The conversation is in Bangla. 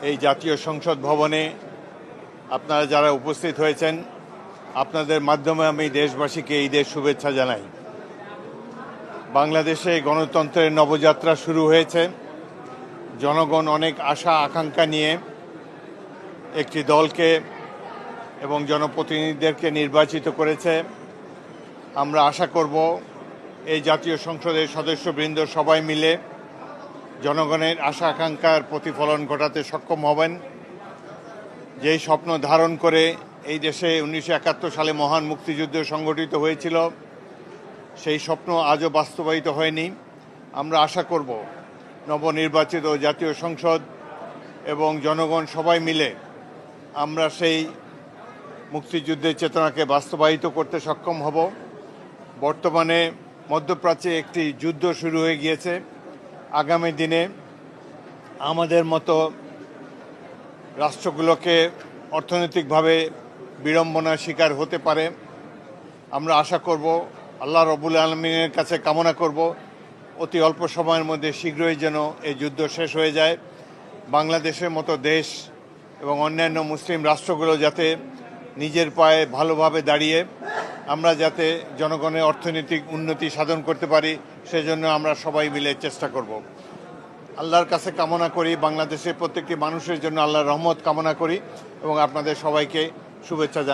এই জাতীয় সংসদ ভবনে আপনারা যারা উপস্থিত হয়েছেন, আপনাদের মাধ্যমে আমি দেশবাসীকে ঈদের শুভেচ্ছা জানাই। বাংলাদেশে গণতন্ত্রের নবযাত্রা শুরু হয়েছে। জনগণ অনেক আশা আকাঙ্ক্ষা নিয়ে একটি দলকে এবং জনপ্রতিনিধিদেরকে নির্বাচিত করেছে। আমরা আশা করব এই জাতীয় সংসদের সদস্যবৃন্দ সবাই মিলে জনগণের আশা আকাঙ্ক্ষার প্রতিফলন ঘটাতে সক্ষম হবেন। যেই স্বপ্ন ধারণ করে এই দেশে 1971 সালে মহান মুক্তিযুদ্ধ সংগঠিত হয়েছিল, সেই স্বপ্ন আজও বাস্তবায়িত হয়নি। আমরা আশা করব নবনির্বাচিত জাতীয় সংসদ এবং জনগণ সবাই মিলে আমরা সেই মুক্তিযুদ্ধের চেতনাকে বাস্তবায়িত করতে সক্ষম হব। বর্তমানে মধ্যপ্রাচ্যে একটি যুদ্ধ শুরু হয়ে গিয়েছে। আগামী দিনে আমাদের মতো রাষ্ট্রগুলোকে অর্থনৈতিকভাবে বিড়ম্বনার শিকার হতে পারে। আমরা আশা করব, আল্লাহ রব্বুল আলামিনের কাছে কামনা করব, অতি অল্প সময়ের মধ্যে শীঘ্রই যেন এই যুদ্ধ শেষ হয়ে যায়। বাংলাদেশের মতো দেশ এবং অন্যান্য মুসলিম রাষ্ট্রগুলো যাতে নিজের পায়ে ভালোভাবে দাঁড়িয়ে আমরা যাতে জনগণের অর্থনৈতিক উন্নতি সাধন করতে পারি, সেজন্য আমরা সবাই মিলে চেষ্টা করব। আল্লাহর কাছে কামনা করি, বাংলাদেশের প্রত্যেকটি মানুষের জন্য আল্লাহর রহমত কামনা করি এবং আপনাদের সবাইকে শুভেচ্ছা জানাই।